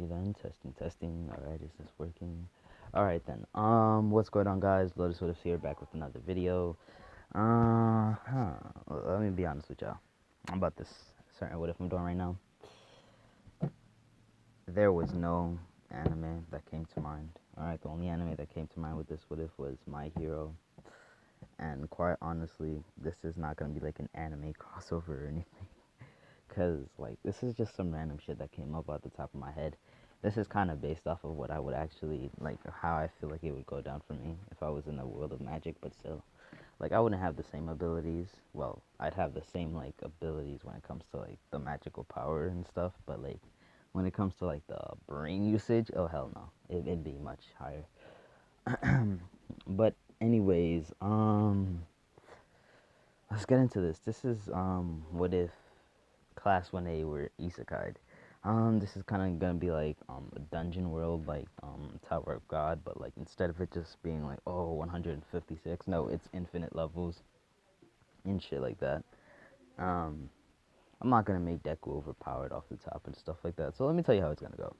Alrighty then, testing. Alright, is this working? Alright then. What's going on, guys? Lotus Wood here, back with another video. Let me be honest with y'all about this certain what if I'm doing right now. There was no anime that came to mind. Alright, the only anime that came to mind with this what if was My Hero. And quite honestly, this is not gonna be like an anime crossover or anything. Cause like this is just some random shit that came up at the top of my head. This is kind of based off of what I would actually like, how I feel like it would go down for me if I was in the world of magic. But still, like I wouldn't have the same abilities. Well, I'd have the same like abilities when it comes to like the magical power and stuff. But like when it comes to like the brain usage, oh hell no, it'd be much higher. But anyways, let's get into this. This is what if Class 1A were isekai'd. This is kind of gonna be like a dungeon world, like Tower of God, but like instead of it just being like 156, no, it's infinite levels and shit like that. Um, I'm not gonna make Deku overpowered off the top and stuff like that. So let me tell you how it's gonna go.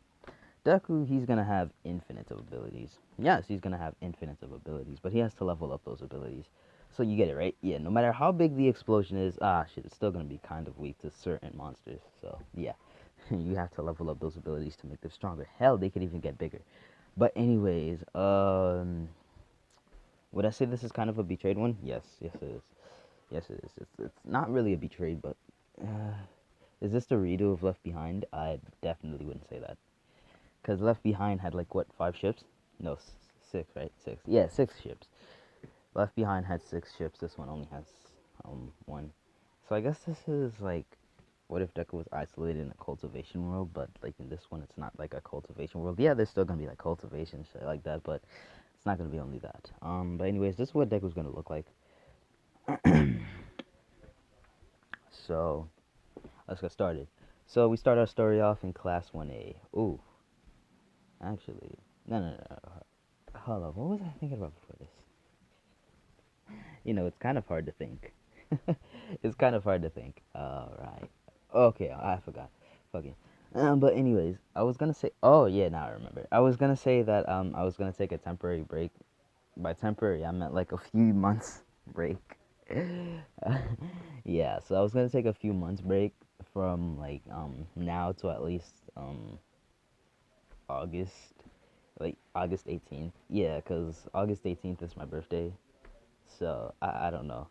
Deku, he's gonna have infinite of abilities. Yes, he's gonna have infinite of abilities, but he has to level up those abilities. So you get it, right? Yeah, no matter how big the explosion is, shit, it's still gonna be kind of weak to certain monsters. So yeah, you have to level up those abilities to make them stronger. Hell, they could even get bigger. But anyways, would I say this is kind of a betrayed one? Yes it is. Yes it is. It's not really a betrayed, but uh, is this the redo of Left Behind? I definitely wouldn't say that. Because Left Behind had like what, 5 ships? No, six, right? Six. Yeah, 6 ships. Left Behind had 6 ships. This one only has one. So I guess this is like, what if Deku was isolated in a cultivation world, but like in this one, it's not like a cultivation world. Yeah, there's still gonna be like cultivation shit like that, but it's not gonna be only that. But anyways, this is what Deku's gonna look like. So let's get started. So we start our story off in Class 1A. Ooh, actually, no. Hold up, what was I thinking about before this? It's kind of hard to think. It's kind of hard to think. Alright. Okay, I forgot. Fuck it. But anyways, I was gonna say, oh yeah, now I remember. I was gonna say that I was gonna take a temporary break. By temporary, I meant like a few months break. Yeah, so I was gonna take a few months break from like now to at least August, like August 18th. Yeah, cause August 18th is my birthday. So I don't know.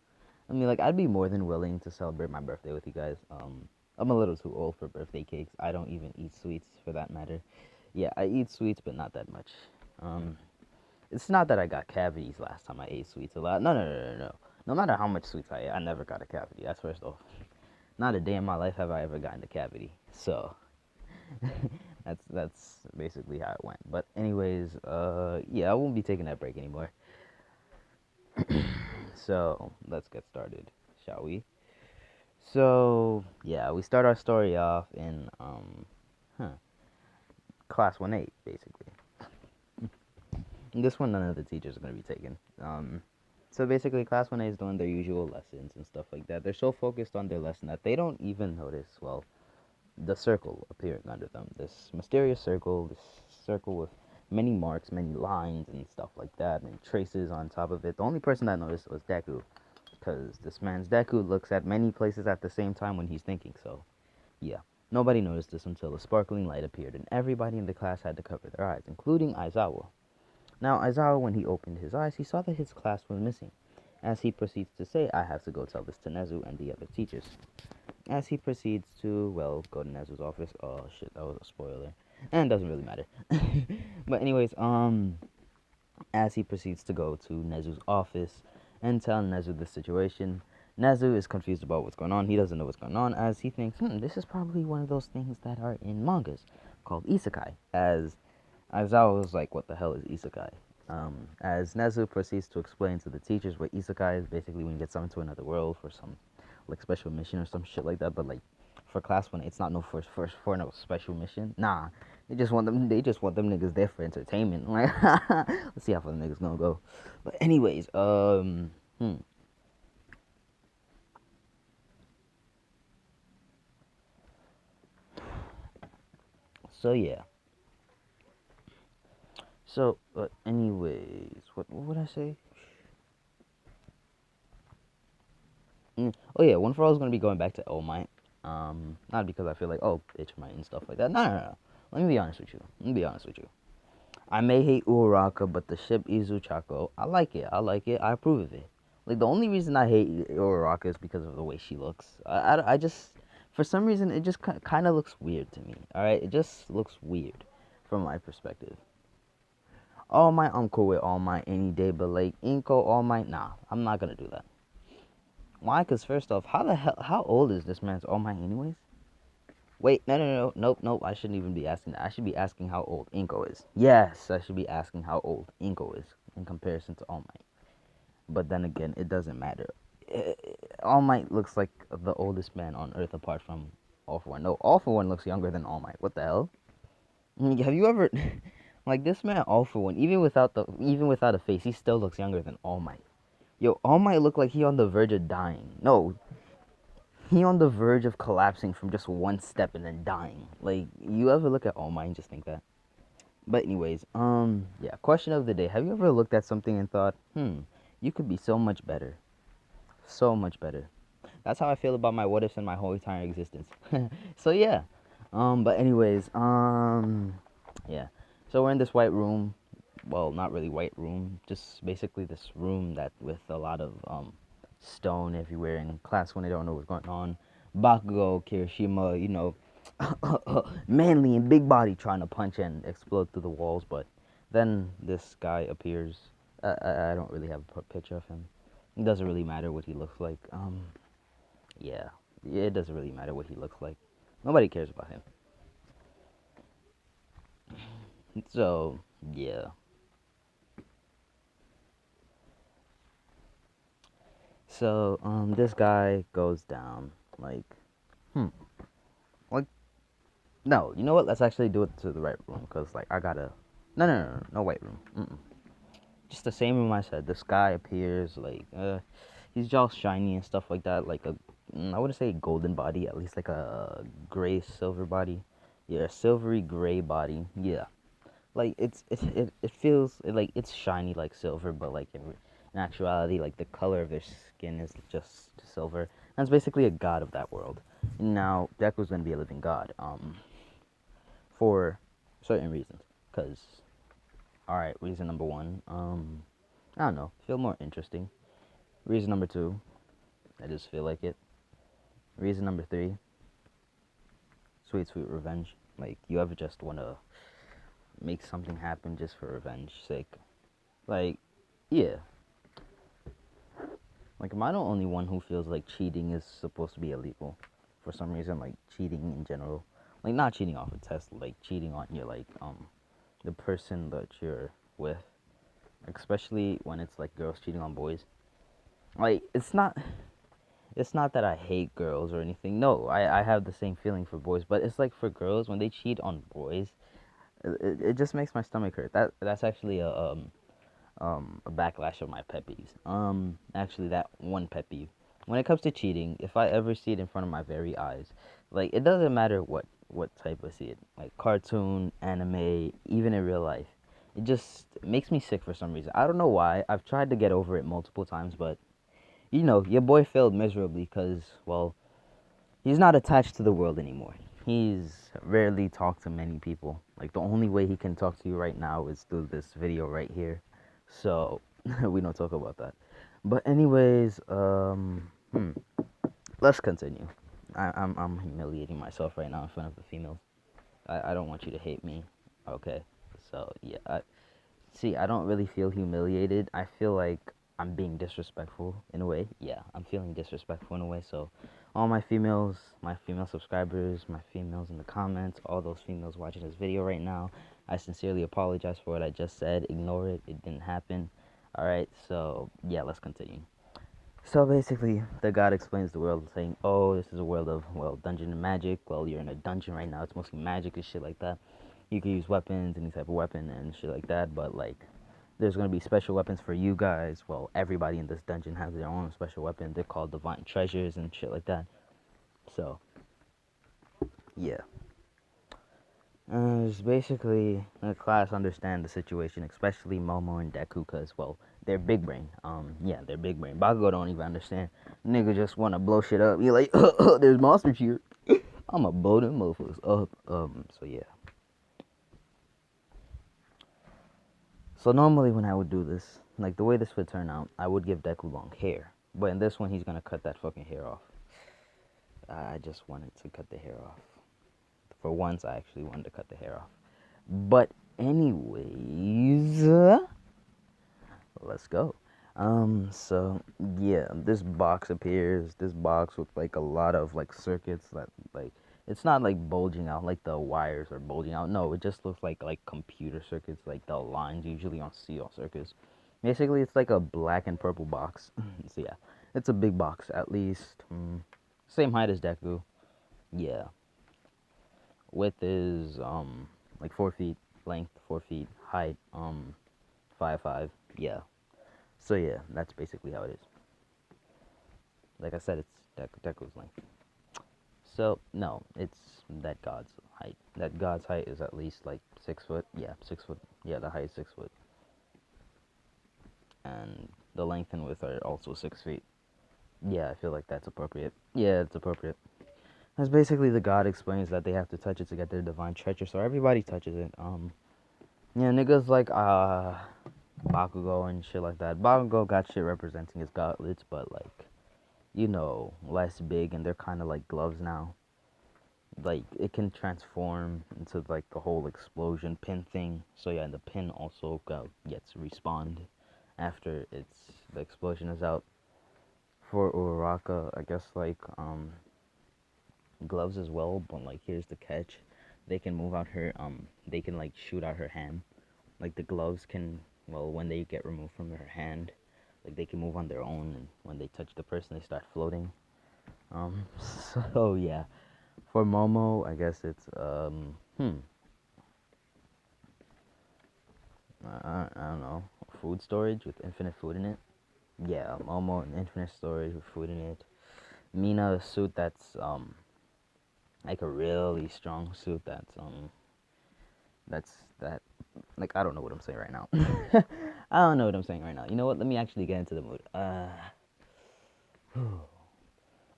I mean, like I'd be more than willing to celebrate my birthday with you guys. I'm a little too old for birthday cakes. I don't even eat sweets for that matter. Yeah, I eat sweets, but not that much. Um, it's not that I got cavities last time I ate sweets a lot. No. No matter how much sweets I ate, I never got a cavity. That's first off. Not a day in my life have I ever gotten a cavity. So that's basically how it went. But anyways, yeah, I won't be taking that break anymore. So let's get started, shall we? So yeah, we start our story off in huh, class 1A basically. And this one, none of the teachers are gonna be taken. So basically, class 1A is doing their usual lessons and stuff like that. They're so focused on their lesson that they don't even notice, well, the circle appearing under them. This mysterious circle, this circle with many marks, many lines and stuff like that, and traces on top of it. The only person that noticed was Deku, because this man's Deku looks at many places at the same time when he's thinking, so yeah. Nobody noticed this until a sparkling light appeared, and everybody in the class had to cover their eyes, including Aizawa. Now, Aizawa, when he opened his eyes, he saw that his class was missing. As he proceeds to say, I have to go tell this to Nezu and the other teachers. As he proceeds to, well, go to Nezu's office. Oh shit, that was a spoiler. And it doesn't really matter. But anyways, as he proceeds to go to Nezu's office and tell Nezu the situation, Nezu is confused about what's going on. He doesn't know what's going on, as he thinks, this is probably one of those things that are in mangas called isekai. As Aizawa was like, what the hell is isekai? As Nezu proceeds to explain to the teachers what isekai is, basically when you get summoned to another world for some like special mission or some shit like that. But like for class 1, it's not no for no special mission. Nah, they just want them. They just want them niggas there for entertainment. Like, let's see how far the niggas gonna go. But anyways, so yeah. So, anyways, what would I say? Oh yeah, One for All is gonna be going back to All Might. Not because I feel like, oh, bitch might and stuff like that. No, no, no. Let me be honest with you. Let me be honest with you. I may hate Uraraka, but the ship Izuchako, I like it. I like it. I approve of it. Like, the only reason I hate Uraraka is because of the way she looks. I just, for some reason, it just kind of looks weird to me. Alright? It just looks weird from my perspective. All Might, I'm cool with All Might any day, but like, Inko, All Might, nah. I'm not gonna do that. Why? Because first off, how old is this man's All Might anyways? Wait, no, nope, nope. I shouldn't even be asking that. I should be asking how old Inko is. Yes, I should be asking how old Inko is in comparison to All Might. But then again, it doesn't matter. All Might looks like the oldest man on Earth apart from All For One. No, All For One looks younger than All Might. What the hell? Have you ever, like this man All For One, even without a face, he still looks younger than All Might. Yo, All Might look like he on the verge of dying. No, he on the verge of collapsing from just one step and then dying. Like, you ever look at All Might and just think that? But anyways, yeah, question of the day. Have you ever looked at something and thought, you could be so much better. So much better. That's how I feel about my what ifs and my whole entire existence. So yeah. But anyways, yeah. So we're in this white room. Well, not really white room, just basically this room that with a lot of stone everywhere. In class when they don't know what's going on, Bakugo, Kirishima, manly and big body trying to punch and explode through the walls. But then this guy appears. I don't really have a picture of him. It doesn't really matter what he looks like. Yeah, it doesn't really matter what he looks like. Nobody cares about him. So yeah. So this guy goes down like, like no, you know what? Let's actually do it to the right room because like I gotta. No white room. Just the same room I said. This guy appears like he's all shiny and stuff like that. Like I wouldn't say a golden body, at least like a gray silver body. Yeah, silvery gray body. Yeah, like it feels like it's shiny like silver, but like in actuality, like the color of their skin is just silver. And it's basically a god of that world. Now Deku's gonna be a living god, for certain reasons. Cause, all right, reason number one, I don't know, feel more interesting. Reason number two, I just feel like it. Reason number three, sweet sweet revenge. Like, you ever just wanna make something happen just for revenge sake? Like, yeah. Like, am I the only one who feels like cheating is supposed to be illegal? For some reason, like, cheating in general. Like, not cheating off a test, like, cheating on your, like, the person that you're with. Especially when it's, like, girls cheating on boys. Like, it's not that I hate girls or anything. No, I have the same feeling for boys. But it's like for girls, when they cheat on boys, it just makes my stomach hurt. That's actually a backlash of my pet peeves. Actually, that one pet peeve. When it comes to cheating, if I ever see it in front of my very eyes, like, it doesn't matter what type I see it, like cartoon, anime, even in real life, it just makes me sick for some reason. I don't know why. I've tried to get over it multiple times, but your boy failed miserably because, well, he's not attached to the world anymore. He's rarely talked to many people. Like, the only way he can talk to you right now is through this video right here. So, we don't talk about that. But anyways, let's continue. I'm humiliating myself right now in front of the females. I don't want you to hate me. Okay. So, yeah. See, I don't really feel humiliated. I feel like I'm being disrespectful in a way. Yeah, I'm feeling disrespectful in a way. So, all my females, my female subscribers, my females in the comments, all those females watching this video right now, I sincerely apologize for what I just said. Ignore it. It didn't happen. Alright, so, yeah, let's continue. So basically, the god explains the world saying, oh, this is a world of, well, dungeon and magic. Well, you're in a dungeon right now. It's mostly magic and shit like that. You can use weapons, any type of weapon and shit like that. But, like, there's going to be special weapons for you guys. Well, everybody in this dungeon has their own special weapon. They're called divine treasures and shit like that. So, yeah. It's basically the class understand the situation, especially Momo and Deku, cause well, they're big brain. Yeah, they're big brain. Bakugo don't even understand. Nigga just wanna blow shit up. He like, there's monsters here. I'ma blow them motherfuckers up. So yeah. So normally when I would do this, like the way this would turn out, I would give Deku long hair. But in this one, he's gonna cut that fucking hair off. I just wanted to cut the hair off. For once, I actually wanted to cut the hair off. But anyways, let's go. So yeah, this box appears. This box with like a lot of like circuits that like it's not like bulging out like the wires are bulging out. No, it just looks like computer circuits, like the lines usually on CL circuits. Basically, it's like a black and purple box. So yeah, it's a big box, at least same height as Deku. Yeah, width is like 4 feet, length 4 feet, height 5'5". Yeah. So yeah, that's basically how it is. Like I said, it's Deku's length. So no, it's that god's height. That god's height is at least like 6 foot. Yeah, 6 foot. Yeah, the height is 6 foot, and the length and width are also 6 feet. Yeah, I feel like that's appropriate. Yeah, it's appropriate. That's basically the god explains that they have to touch it to get their divine treasure. So everybody touches it. Yeah, niggas like Bakugo and shit like that. Bakugo got shit representing his gauntlets, but like less big, and they're kind of like gloves now. Like it can transform into like the whole explosion pin thing. So yeah, and the pin also gets respawned after the explosion is out. For Uraraka, I guess like gloves as well, but like here's the catch: they can move out her they can like shoot out her hand. Like the gloves can, well, when they get removed from her hand, like they can move on their own, and when they touch the person, they start floating. Um, so yeah, for Momo, I guess it's I don't know, food storage with infinite food in it. Yeah, Momo and infinite storage with food in it. Mina, a suit that's like a really strong suit that's that like I don't know what I'm saying right now. I don't know what I'm saying right now. You know what? Let me actually get into the mood. All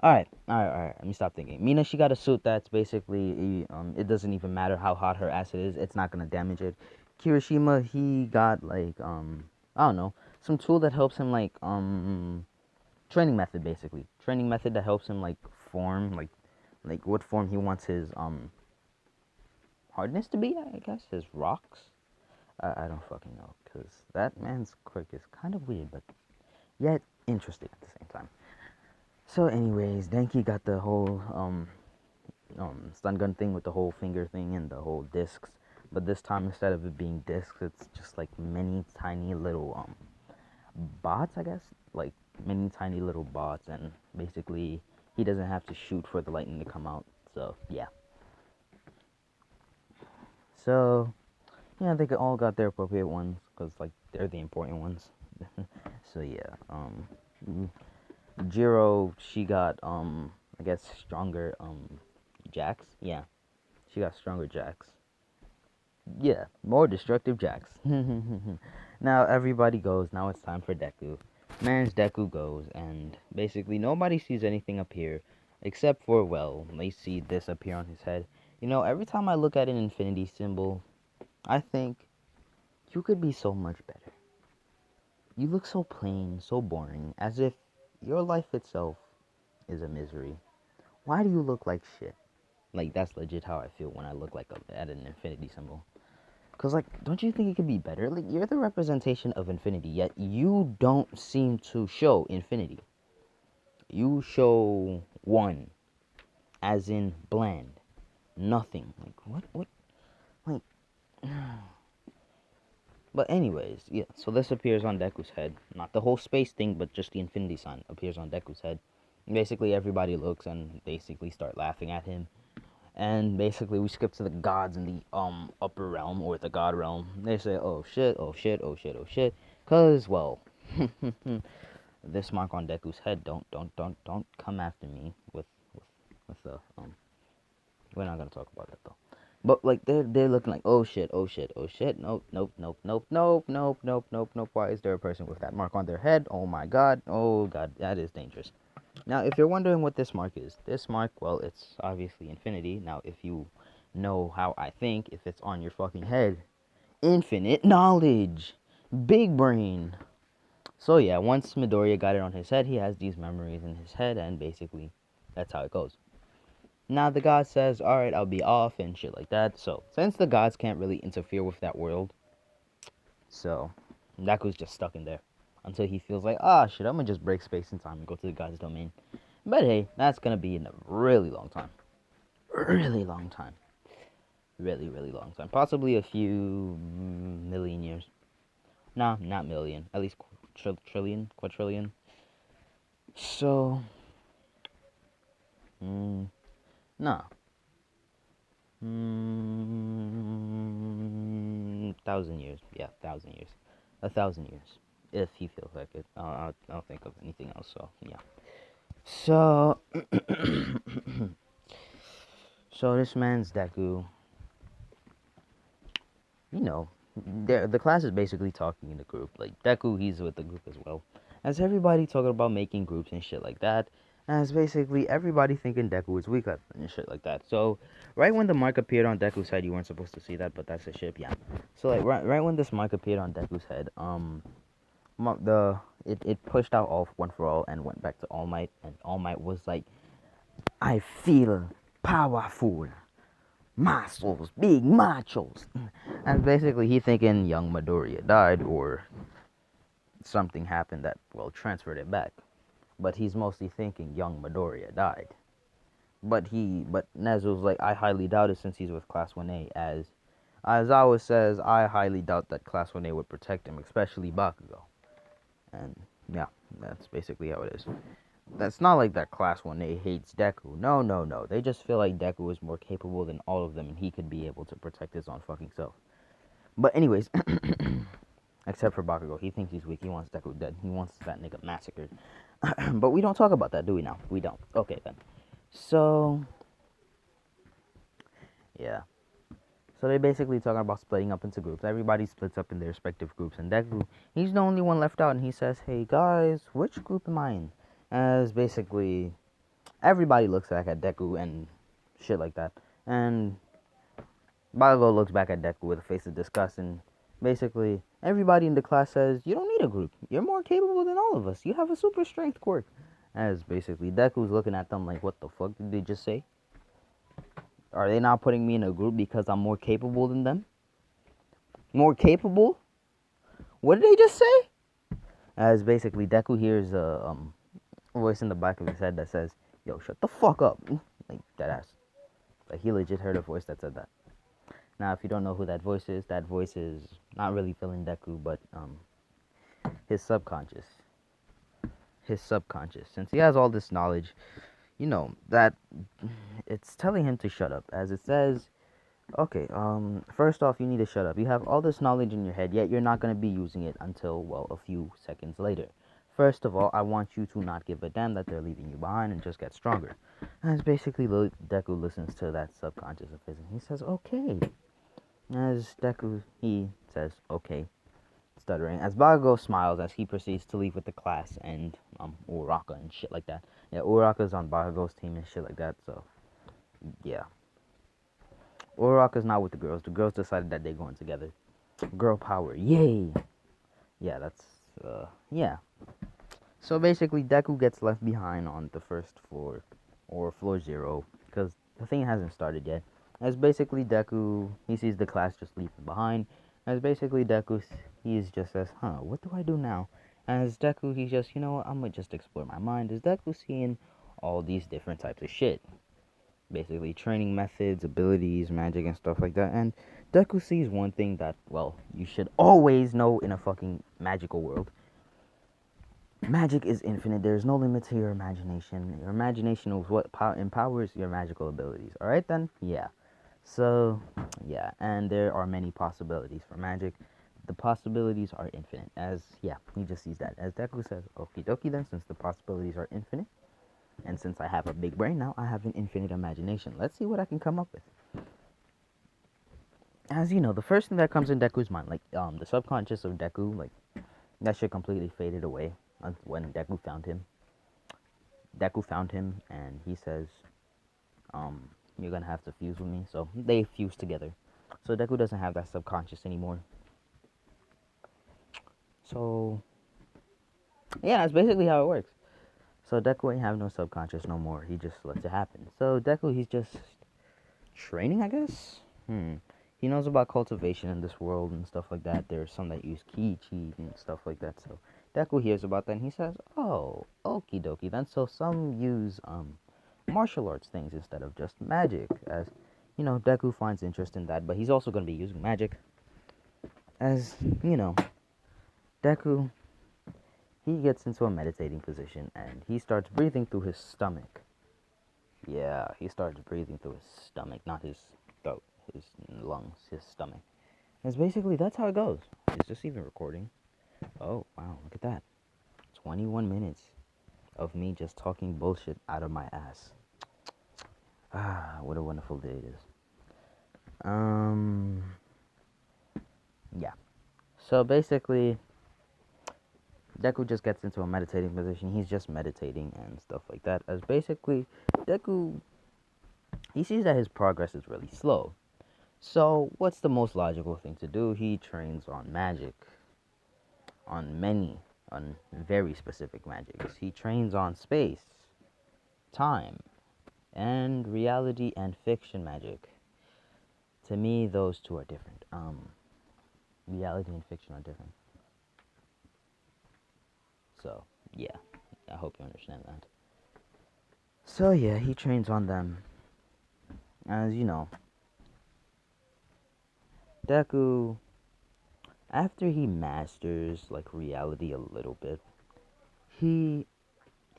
right. Let me stop thinking. Mina, she got a suit that's basically, it doesn't even matter how hot her acid is. It's not gonna damage it. Kirishima, he got like, I don't know, some tool that helps him like, training method basically. Training method that helps him like form, like what form he wants his, hardness to be, I guess, his rocks. I don't fucking know, because that man's quirk is kind of weird, but yet interesting at the same time. So anyways, Denki got the whole stun gun thing with the whole finger thing and the whole discs, but this time instead of it being discs, it's just like many tiny little bots, I guess, like many tiny little bots, and basically he doesn't have to shoot for the lightning to come out. So yeah. So yeah, they all got their appropriate ones because like they're the important ones. So yeah, Jiro, she got I guess stronger jacks. Yeah, she got stronger jacks. Yeah, more destructive jacks. Now everybody goes. Now it's time for Deku. Man's Deku goes, and basically nobody sees anything appear except for, well, they see this appear on his head. Every time I look at an infinity symbol, I think you could be so much better. You look so plain, so boring, as if your life itself is a misery. Why do you look like shit? Like, that's legit how I feel when I look like at an infinity symbol. Because, like, don't you think it could be better? Like, you're the representation of infinity, yet you don't seem to show infinity. You show one, as in bland. Nothing. Like, what? Like, but anyways, yeah, so this appears on Deku's head. Not the whole space thing, but just the infinity sign appears on Deku's head. And basically, everybody looks and basically start laughing at him. And basically, we skip to the gods in the upper realm, or the god realm. They say, oh shit, oh shit, oh shit, oh shit. Cause, well, this mark on Deku's head, don't come after me with the, we're not gonna talk about that though. But like they're looking like, oh shit, oh shit, oh shit, nope, nope, nope, nope, nope, nope, nope, nope, nope. Why is there a person with that mark on their head? Oh god, that is dangerous. Now, if you're wondering what this mark is, this mark, well, it's obviously infinity. Now, if you know how I think, if it's on your fucking head, infinite knowledge, big brain. So yeah, once Midoriya got it on his head, he has these memories in his head, and basically, that's how it goes. Now the god says, alright, I'll be off and shit like that. So, since the gods can't really interfere with that world, so Deku's just stuck in there. Until he feels like, ah, shit, I'm gonna just break space and time and go to the god's domain. But hey, that's gonna be in a really long time. Really long time. Really, really long time. Possibly a few million years. Nah, not million. At least trillion, quadrillion. So, nah. 1,000 years. Yeah, 1,000 years. 1,000 years. If he feels like it. I'll think of anything else, so, yeah. So, so this man's Deku, you know, the class is basically talking in the group. Like, Deku, he's with the group as well. As everybody talking about making groups and shit like that. As basically everybody thinking Deku is weak and shit like that. So, right when the mark appeared on Deku's head, you weren't supposed to see that, but that's a ship, yeah. So, like, right when this mark appeared on Deku's head, it pushed out all One for All and went back to All Might, and All Might was like, I feel powerful. Muscles, big machos. And basically he thinking young Midoriya died or something happened that, well, transferred it back. But he's mostly thinking young Midoriya died. But Nezu's like, I highly doubt it since he's with Class 1A. As Awa says, I highly doubt that Class 1A would protect him, especially Bakugo. And yeah, that's basically how it is. That's not like that Class 1A hates Deku. No, no, no. They just feel like Deku is more capable than all of them and he could be able to protect his own fucking self. But anyways, except for Bakugo. He thinks he's weak. He wants Deku dead. He wants that nigga massacred. But we don't talk about that, do we now? We don't. Okay, then. So, yeah. So they're basically talking about splitting up into groups. Everybody splits up in their respective groups. And Deku, he's the only one left out. And he says, hey, guys, which group am I in? As basically, everybody looks back at Deku and shit like that. And Bakugo looks back at Deku with a face of disgust. And basically, everybody in the class says, you don't need a group. You're more capable than all of us. You have a super strength quirk. As basically, Deku's looking at them like, what the fuck did they just say? Are they not putting me in a group because I'm more capable than them? More capable? What did they just say? As basically, Deku hears a voice in the back of his head that says, yo, shut the fuck up. Like, that ass. Like, he legit heard a voice that said that. Now, if you don't know who that voice is not really feeling Deku, but his subconscious. His subconscious. Since he has all this knowledge, you know, that it's telling him to shut up. As it says, okay, first off, you need to shut up. You have all this knowledge in your head, yet you're not going to be using it until, well, a few seconds later. First of all, I want you to not give a damn that they're leaving you behind and just get stronger. As basically Deku listens to that subconscious of his and he says, okay. As Deku, he says, okay, stuttering. As Bakugo smiles as he proceeds to leave with the class and Uraka and shit like that. Yeah, Uraka's on Bakugo's team and shit like that, so yeah. Uraka's not with the girls. The girls decided that they're going together. Girl power, yay! Yeah, that's, yeah. So basically, Deku gets left behind on the first floor, or floor 0, because the thing hasn't started yet. As basically Deku, he sees the class just leaving behind. As basically Deku, he just says, huh, what do I do now? As Deku, he's just, you know what, I'm gonna just explore my mind. As Deku seeing all these different types of shit. Basically, training methods, abilities, magic, and stuff like that. And Deku sees one thing that, well, you should always know in a fucking magical world. Magic is infinite. There's no limit to your imagination. Your imagination is what empowers your magical abilities. Alright then? Yeah. So, yeah. And there are many possibilities for magic. The possibilities are infinite. As, yeah, he just sees that. As Deku says, okie dokie then, since the possibilities are infinite. And since I have a big brain now, I have an infinite imagination. Let's see what I can come up with. As you know, the first thing that comes in Deku's mind, like the subconscious of Deku, like that shit completely faded away when Deku found him, and he says, "You're gonna have to fuse with me." So they fuse together. So Deku doesn't have that subconscious anymore. So yeah, that's basically how it works. So Deku ain't have no subconscious no more. He just lets it happen. So Deku, he's just training, I guess. He knows about cultivation in this world and stuff like that. There's some that use ki chi and stuff like that. So Deku hears about that and he says, "Oh, okie dokie." Then so some use martial arts things instead of just magic. As you know, Deku finds interest in that, but he's also going to be using magic. As you know, Deku, he gets into a meditating position and he starts breathing through his stomach. Yeah, he starts breathing through his stomach, not his throat, his lungs, his stomach. It's basically, that's how it goes. Is this even recording? Oh, wow, look at that. 21 minutes of me just talking bullshit out of my ass. Ah, what a wonderful day it is. Yeah. So basically, Deku just gets into a meditating position. He's just meditating and stuff like that. As basically, Deku, he sees that his progress is really slow. So, what's the most logical thing to do? He trains on magic. On very specific magics. He trains on space, time, and reality and fiction magic. To me, those two are different. Reality and fiction are different. So, yeah, I hope you understand that. So, yeah, he trains on them. As you know, Deku, after he masters like reality a little bit, he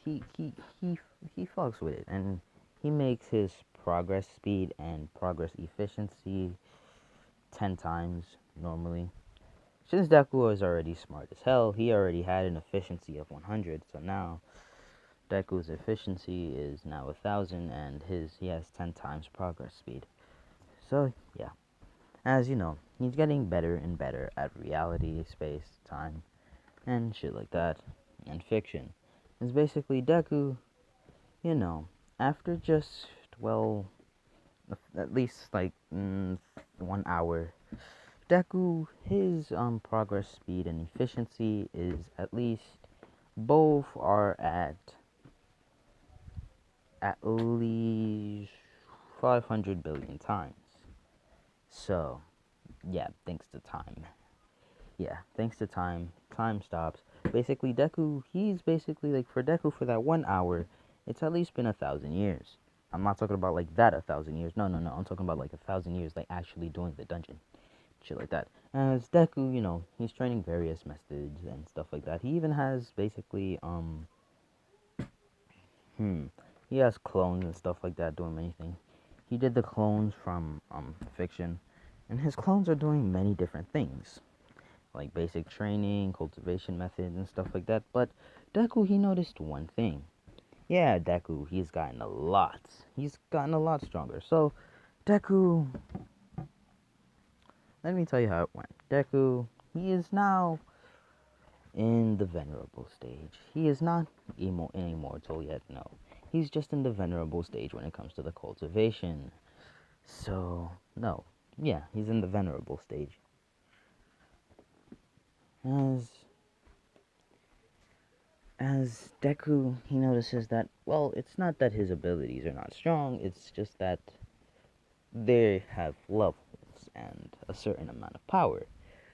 he he he he fucks with it, and he makes his progress speed and progress efficiency 10 times normally. Since Deku is already smart as hell, he already had an efficiency of 100, so now Deku's efficiency is now 1,000, and he has 10 times progress speed. So yeah, as you know, he's getting better and better at reality, space, time, and shit like that, and fiction. It's basically Deku, you know, after just, well, at least like 1 hour, Deku, his progress speed and efficiency is at least, both are at least 500 billion times. So yeah, thanks to time. Yeah, thanks to time. Time stops. Basically, Deku, he's basically like, for Deku, for that 1 hour, it's at least been 1,000 years. I'm not talking about like that 1,000 years. No, no, no. I'm talking about like 1,000 years, like actually doing the dungeon, shit like that. As Deku, you know, he's training various methods and stuff like that. He even has basically he has clones and stuff like that doing many things. He did the clones from fiction, and his clones are doing many different things, like basic training, cultivation methods, and stuff like that. But Deku, he noticed one thing. Yeah, Deku, he's gotten a lot. He's gotten a lot stronger. So, Deku, let me tell you how it went. Deku, he is now in the venerable stage. He is not an immortal yet, no. He's just in the venerable stage when it comes to the cultivation. So, no. Yeah, he's in the venerable stage. As as Deku, he notices that, well, it's not that his abilities are not strong, it's just that they have levels and a certain amount of power.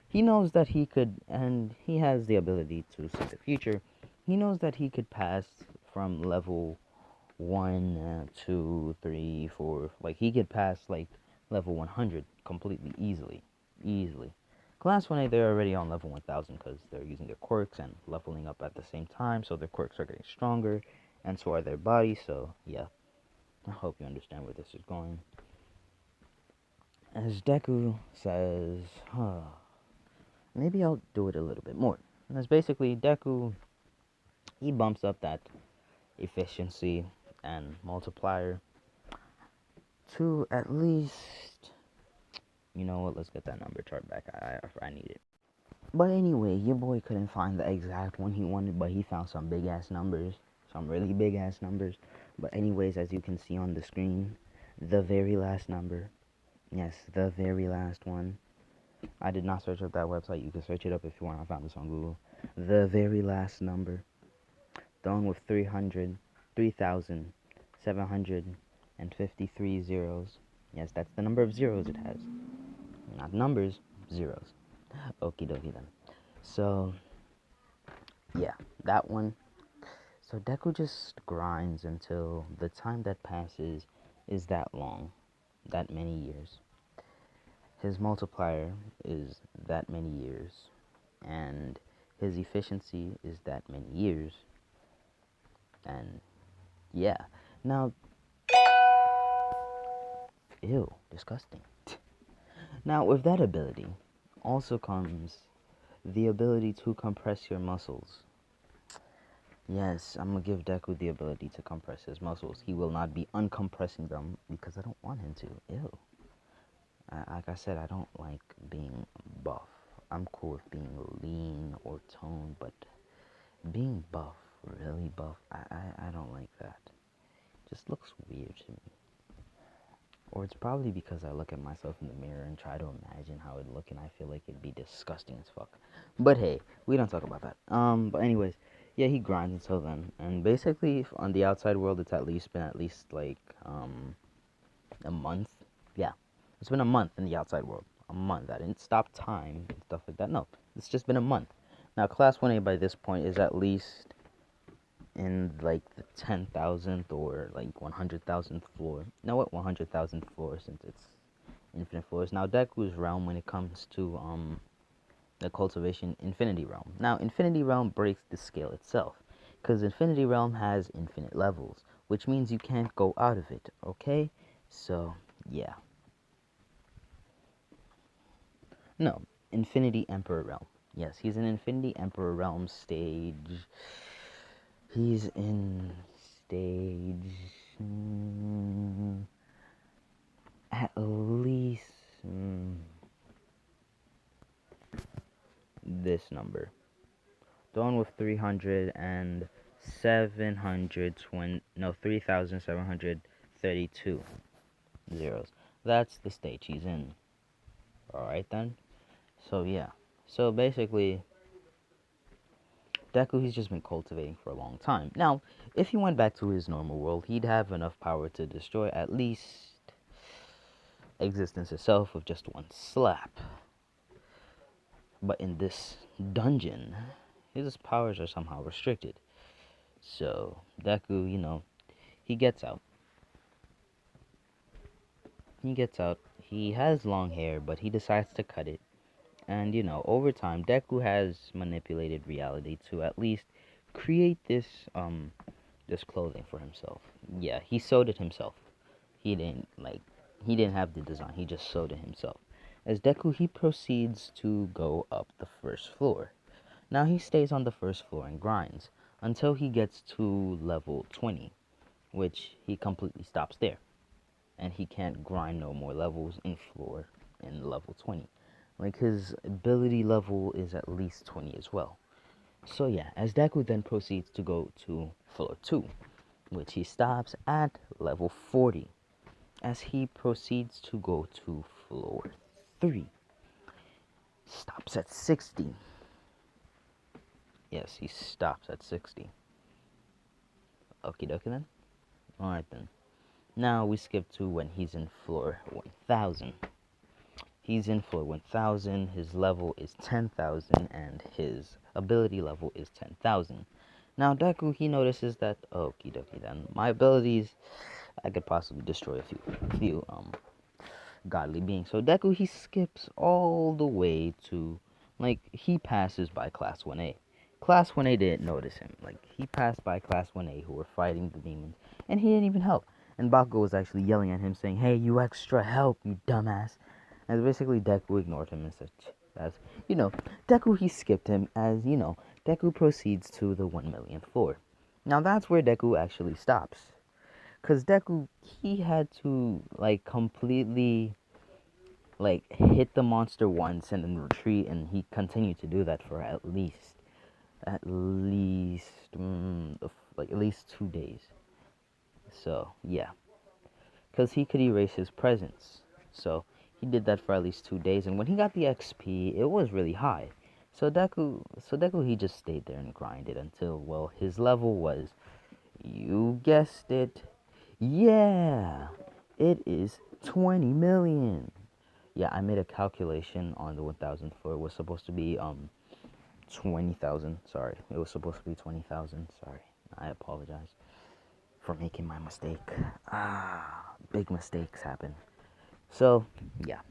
He knows that he could, and he has the ability to see the future. He knows that he could pass from level 1, 2, 3, 4. Like, he could pass, like, level 100 completely easily. Easily. Class 1A, they're already on level 1000 because they're using their quirks and leveling up at the same time, so their quirks are getting stronger, and so are their bodies, so, yeah. I hope you understand where this is going. As Deku says, maybe I'll do it a little bit more. And that's basically Deku, he bumps up that efficiency and multiplier to at least You know what? Let's get that number chart back. I need it. But anyway, your boy couldn't find the exact one he wanted, but he found some big ass numbers. Some really big ass numbers. But anyways, as you can see on the screen, the very last number. Yes, the very last one. I did not search up that website. You can search it up if you want. I found this on Google. The very last number, done with 3,753 zeros. Yes, that's the number of zeros it has. Not numbers, zeros. Okie dokie then. So, yeah, that one. So Deku just grinds until the time that passes is that long, that many years. His multiplier is that many years, and his efficiency is that many years, and yeah. Now, ew, disgusting. Now, with that ability also comes the ability to compress your muscles. Yes, I'm gonna give Deku the ability to compress his muscles. He will not be uncompressing them because I don't want him to. Ew. Like I said, I don't like being buff. I'm cool with being lean or toned, but being buff, really buff, I don't like that. Just looks weird to me. Or it's probably because I look at myself in the mirror and try to imagine how it'd look, and I feel like it'd be disgusting as fuck. But hey, we don't talk about that. But anyways, yeah, he grinds until then, and basically on the outside world, it's been at least like a month. Yeah, it's been a month in the outside world. A month. I didn't stop time and stuff like that. No, it's just been a month. Now, Class 1A by this point is at least in like the 10,000th or like 100,000th floor. No, what 100,000th floor since it's infinite floors. Now, Deku's realm when it comes to the cultivation Infinity Realm. Now, Infinity Realm breaks the scale itself because Infinity Realm has infinite levels, which means you can't go out of it. Okay, so yeah. No, Infinity Emperor Realm. Yes, he's in Infinity Emperor Realm stage. He's in stage at least this number. The one with 300 and 720, no, 3,732 zeros. That's the stage he's in. Alright then. So yeah. So basically, Deku, he's just been cultivating for a long time. Now, if he went back to his normal world, he'd have enough power to destroy at least existence itself with just one slap. But in this dungeon, his powers are somehow restricted. So, Deku, he gets out. He gets out. He has long hair, but he decides to cut it. And, over time, Deku has manipulated reality to at least create this clothing for himself. Yeah, he sewed it himself. He didn't have the design. He just sewed it himself. As Deku, he proceeds to go up the first floor. Now he stays on the first floor and grinds until he gets to level 20, which he completely stops there. And he can't grind no more levels in level 20. Like his ability level is at least 20 as well. So yeah, as Deku then proceeds to go to floor 2, which he stops at level 40. As he proceeds to go to floor 3, stops at 60. Yes, he stops at 60. Okie dokie then. Alright then. Now we skip to when he's in floor 1000. He's in floor 1000, his level is 10,000, and his ability level is 10,000. Now Deku, he notices that, okie dokie then, my abilities, I could possibly destroy a few godly beings. So Deku, he skips all the way to, he passes by Class 1A. Class 1A didn't notice him. He passed by Class 1A who were fighting the demons, and he didn't even help. And Bakugo was actually yelling at him, saying, "Hey, you extra help, you dumbass." And basically Deku ignored him and said, as, Deku, he skipped him as, Deku proceeds to the 1,000,000th floor. Now that's where Deku actually stops. Because Deku, he had to, completely, like hit the monster once and then retreat, and he continued to do that for at least 2 days. So yeah, because he could erase his presence. So he did that for at least 2 days, and when he got the XP, it was really high. So Deku, he just stayed there and grinded until, well, his level was, you guessed it, yeah, it is 20 million. Yeah, I made a calculation on the 1000th floor. It was supposed to be 20,000. Sorry, it was supposed to be 20,000. Sorry, I apologize for making my mistake. Big mistakes happen. So yeah,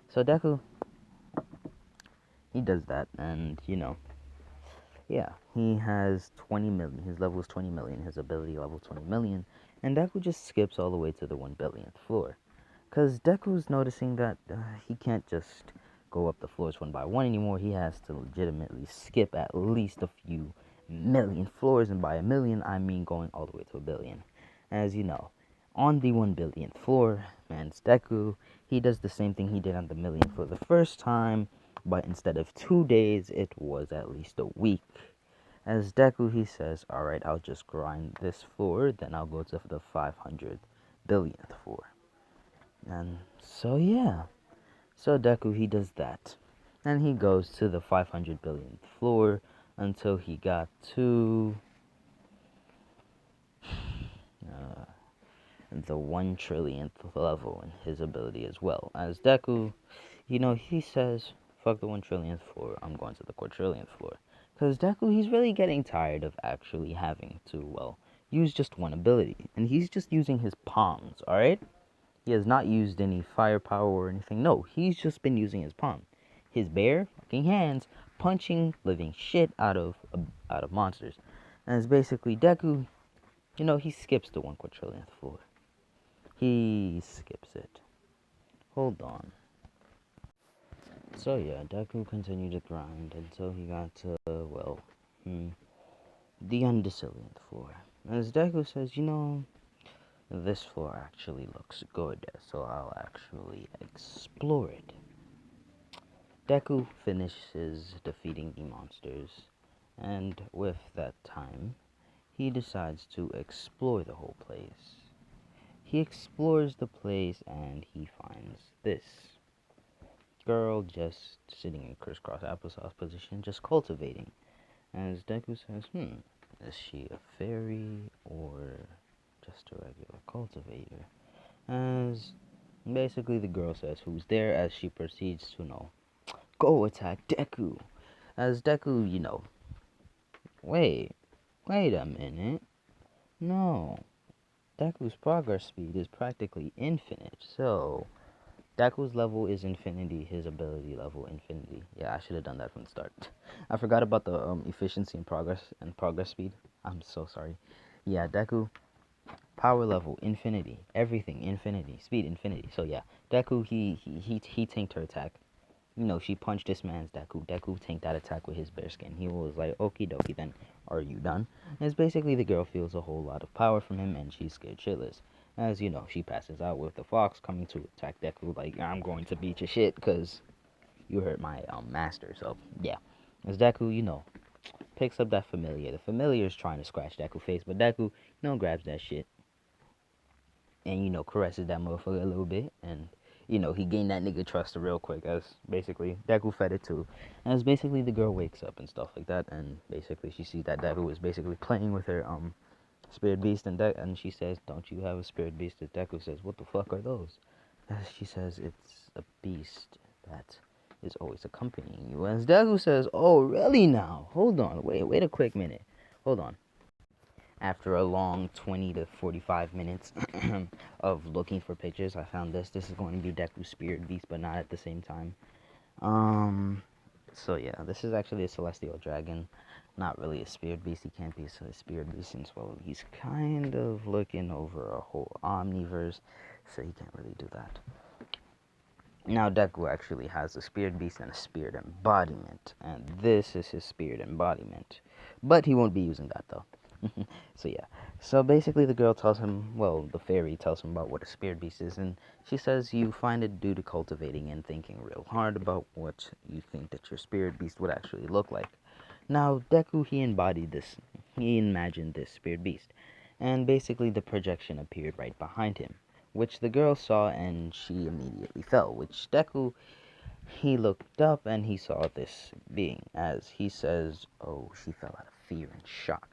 so Deku, he does that, and yeah, he has 20 million. His level is 20 million. His ability level 20 million, and Deku just skips all the way to the 1 billionth floor. Because Deku's noticing that he can't just go up the floors one by one anymore. He has to legitimately skip at least a few million floors. And by a million, I mean going all the way to a billion. As you know, on the 1 billionth floor, man's Deku, he does the same thing he did on the million for the first time. But instead of 2 days, it was at least a week. As Deku, he says, alright, I'll just grind this floor, then I'll go to the 500 billionth floor. And so yeah, so Deku, he does that, and he goes to the 500 billionth floor until he got to uh, the 1 trillionth level in his ability as well. As Deku, he says, fuck the 1 trillionth floor, I'm going to the 4 trillionth floor. Because Deku, he's really getting tired of actually having to, well, use just one ability. And he's just using his palms, alright? He has not used any firepower or anything. No, he's just been using his palm, his bare fucking hands, punching living shit out of monsters. And it's basically Deku. He skips the 1 quadrillionth floor. He skips it. Hold on. So yeah, Deku continued to grind until he got to, the undecillionth floor. As Deku says, this floor actually looks good, so I'll actually explore it. Deku finishes defeating the monsters, and with that time, he decides to explore the whole place. He explores the place and he finds this girl just sitting in crisscross applesauce position, just cultivating. As Deku says, is she a fairy or just a regular cultivator? As basically the girl says who's there, as she proceeds to go attack Deku. As Deku, wait a minute. No, Deku's progress speed is practically infinite. So Deku's level is infinity, his ability level infinity. Yeah, I should have done that from the start. I forgot about the efficiency and progress speed. I'm so sorry. Yeah, Deku power level infinity, everything infinity, speed infinity. So yeah, Deku he tanked her attack. She punched this man's Deku. Deku tanked that attack with his bear skin. He was like, okie dokie, then are you done? And it's basically the girl feels a whole lot of power from him, and she's scared shitless. As she passes out with the fox coming to attack Deku, like, I'm going to beat your shit, because you hurt my master. So, yeah. As Deku, picks up that familiar. The familiar is trying to scratch Deku's face, but Deku, grabs that shit. And, caresses that motherfucker a little bit, and he gained that nigga trust real quick, as basically Deku fed it too. And as basically the girl wakes up and stuff like that, and basically she sees that Deku is basically playing with her spirit beast, and she says, don't you have a spirit beast? And Deku says, what the fuck are those? As she says, it's a beast that is always accompanying you. As Deku says, oh really now? Hold on, wait a quick minute. Hold on. After a long 20 to 45 minutes of looking for pictures, I found this. This is going to be Deku's Spirit Beast, but not at the same time. So yeah, this is actually a Celestial Dragon. Not really a Spirit Beast. He can't be a Spirit Beast since, well, he's kind of looking over a whole Omniverse, so he can't really do that. Now, Deku actually has a Spirit Beast and a Spirit Embodiment, and this is his Spirit Embodiment. But he won't be using that, though. So yeah. So basically the girl tells him, well, the fairy tells him about what a spirit beast is, and she says you find it due to cultivating and thinking real hard about what you think that your spirit beast would actually look like. Now, Deku, he embodied this, he imagined this spirit beast, and basically the projection appeared right behind him, which the girl saw and she immediately fell, which Deku, he looked up and he saw this being, as he says, oh, she fell out of fear and shock.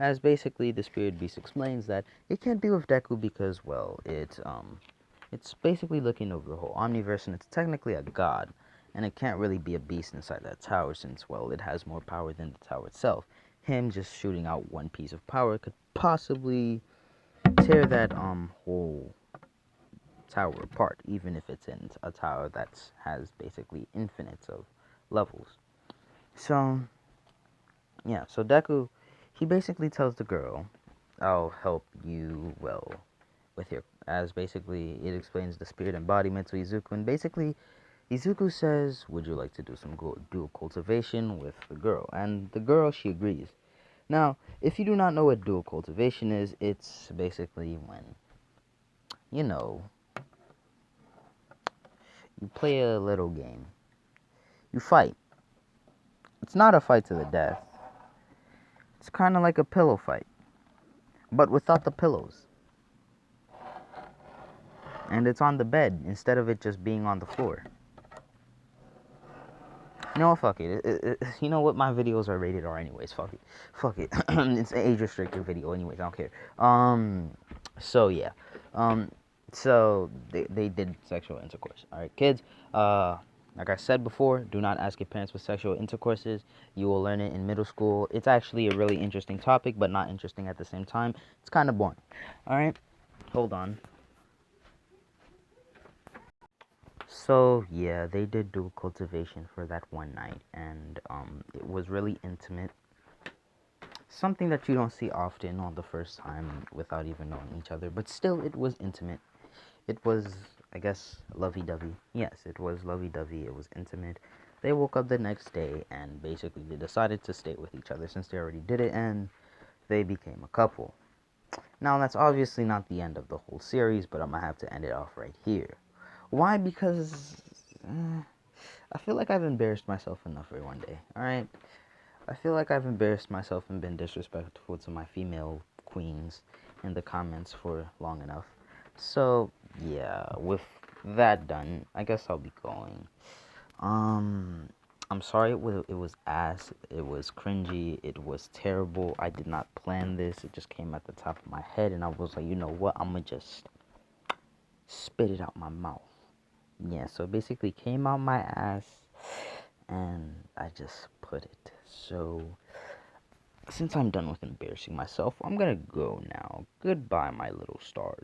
As basically the spirit beast explains that it can't be with Deku because, well, it's basically looking over the whole omniverse and it's technically a god, and it can't really be a beast inside that tower since, well, it has more power than the tower itself. Him just shooting out one piece of power could possibly tear that whole tower apart, even if it's in a tower that has basically infinites of levels. So yeah, so Deku, he basically tells the girl, I'll help you, well, with your, as basically it explains the spirit embodiment to Izuku, and basically Izuku says, would you like to do some dual cultivation with the girl? And the girl, she agrees. Now, if you do not know what dual cultivation is, it's basically when, you know, you play a little game. You fight. It's not a fight to the death. It's kind of like a pillow fight, but without the pillows. And it's on the bed instead of it just being on the floor. No, fuck it. You know what? My videos are rated R anyways. Fuck it. Fuck it. It's an age restricted video anyways. I don't care. So yeah. Um. So they did sexual intercourse. All right, kids. Like I said before, do not ask your parents what sexual intercourse is. You will learn it in middle school. It's actually a really interesting topic, but not interesting at the same time. It's kind of boring. All right. Hold on. So yeah, they did do cultivation for that one night, and it was really intimate. Something that you don't see often on the first time without even knowing each other, but still, it was intimate. It was, I guess, lovey-dovey. Yes, it was lovey-dovey. It was intimate. They woke up the next day, and basically they decided to stay with each other since they already did it, and they became a couple. Now, that's obviously not the end of the whole series, but I'm gonna have to end it off right here. Why? Because I feel like I've embarrassed myself enough for one day, alright? I feel like I've embarrassed myself and been disrespectful to my female queens in the comments for long enough. So, yeah, with that done, I guess I'll be going. Um, I'm sorry it was ass, it was cringy, it was terrible. I did not plan this. It just came at the top of my head and I was like, you know what? I'm gonna just spit it out my mouth. Yeah, so it basically came out my ass and I just put it. So since I'm done with embarrassing myself, I'm gonna go now. Goodbye, my little stars.